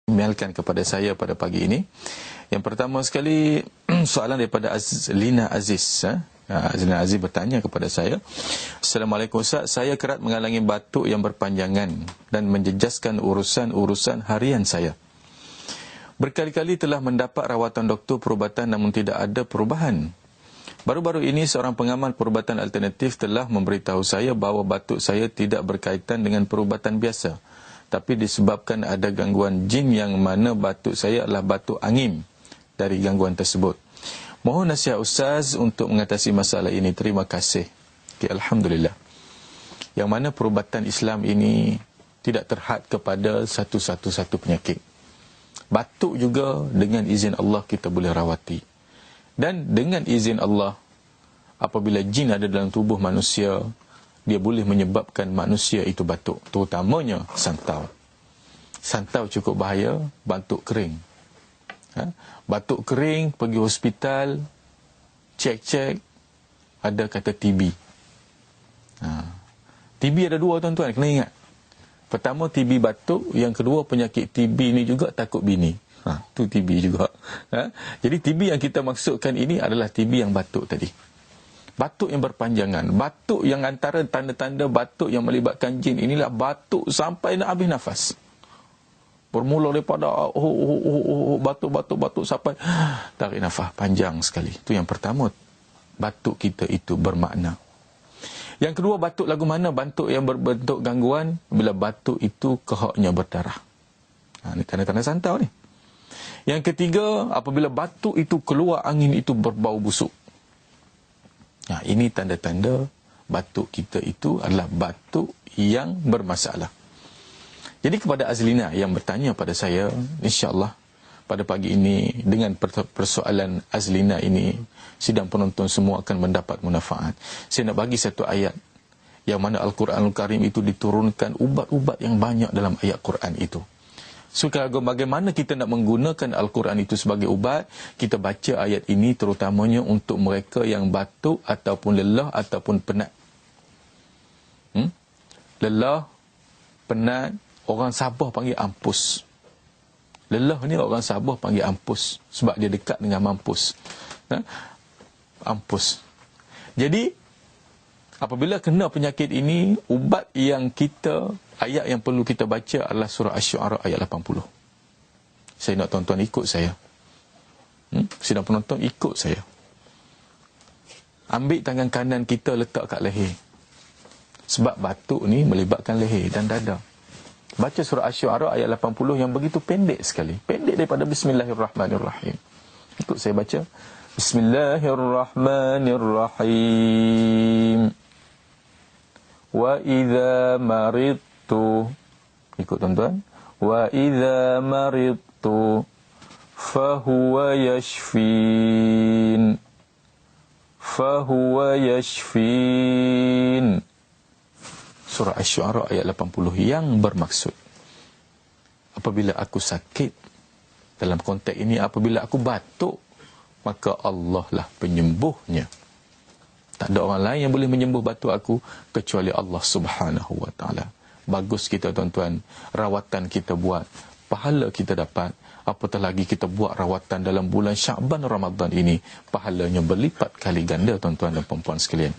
emailkan kepada saya pada pagi ini. Yang pertama sekali, soalan daripada Lina Aziz. Lina Aziz bertanya kepada saya, Assalamualaikum Ustaz, saya kerap mengalami batuk yang berpanjangan dan menjejaskan urusan-urusan harian saya. Berkali-kali telah mendapat rawatan doktor perubatan namun tidak ada perubahan. Baru-baru ini seorang pengamal perubatan alternatif telah memberitahu saya bahawa batuk saya tidak berkaitan dengan perubatan biasa, tapi disebabkan ada gangguan jin yang mana batuk saya adalah batuk angin dari gangguan tersebut. Mohon nasihat Ustaz untuk mengatasi masalah ini. Terima kasih. Okay, Alhamdulillah. Yang mana perubatan Islam ini tidak terhad kepada satu penyakit. Batuk juga dengan izin Allah kita boleh rawati. Dan dengan izin Allah, apabila jin ada dalam tubuh manusia, dia boleh menyebabkan manusia itu batuk. Terutamanya santau. Santau cukup bahaya, batuk kering. Batuk kering, pergi hospital, cek-cek, ada kata TB. TB ada dua tuan-tuan, kena ingat. Pertama TB batuk, yang kedua penyakit TB ni juga takut bini. Tu TB juga. Jadi TB yang kita maksudkan ini adalah TB yang batuk tadi. Batuk yang berpanjangan, batuk yang antara tanda-tanda batuk yang melibatkan jin inilah batuk sampai nak habis nafas. Bermula daripada batuk sampai tarik nafas panjang sekali. Itu yang pertama, batuk kita itu bermakna. Yang kedua, batuk lagu mana? Batuk yang berbentuk gangguan bila batuk itu kehaknya berdarah. Ini tanda-tanda santau ni. Yang ketiga, apabila batuk itu keluar angin itu berbau busuk. Ini tanda-tanda batuk kita itu adalah batuk yang bermasalah. Jadi kepada Azlina yang bertanya pada saya, insya-Allah pada pagi ini dengan persoalan Azlina ini, sidang penonton semua akan mendapat manfaat. Saya nak bagi satu ayat yang mana Al-Quranul Karim itu diturunkan ubat-ubat yang banyak dalam ayat Quran itu. So bagaimana kita nak menggunakan Al-Quran itu sebagai ubat, kita baca ayat ini terutamanya untuk mereka yang batuk ataupun lelah ataupun penat. Lelah, penat, orang Sabah panggil ampus. Lelah ni orang Sabah panggil ampus sebab dia dekat dengan mampus. Ampus. Jadi apabila kena penyakit ini, ubat yang kita, ayat yang perlu kita baca adalah surah Asy-Syu'ara ayat 80. Saya nak tuan-tuan ikut saya. Sidang penonton ikut saya. Ambil tangan kanan kita letak kat leher. Sebab batuk ni melibatkan leher dan dada. Baca surah Asy-Syu'ara ayat 80 yang begitu pendek sekali. Pendek daripada Bismillahirrahmanirrahim. Ikut saya baca. Bismillahirrahmanirrahim. Wa idza maridtu. Ikut tuan-tuan. Wa idza maridtu fahuwa yashfin. Fahuwa yashfin. Surah Asy-Syu'ara ayat 80 yang bermaksud apabila aku sakit, dalam konteks ini apabila aku batuk, maka Allah lah penyembuhnya. Tak ada orang lain yang boleh menyembuh batuk aku kecuali Allah Subhanahu wa taala. Bagus kita tuan-tuan, rawatan kita buat, pahala kita dapat. Apatah lagi kita buat rawatan dalam bulan Syaban Ramadan ini, pahalanya berlipat kali ganda tuan-tuan dan puan-puan sekalian.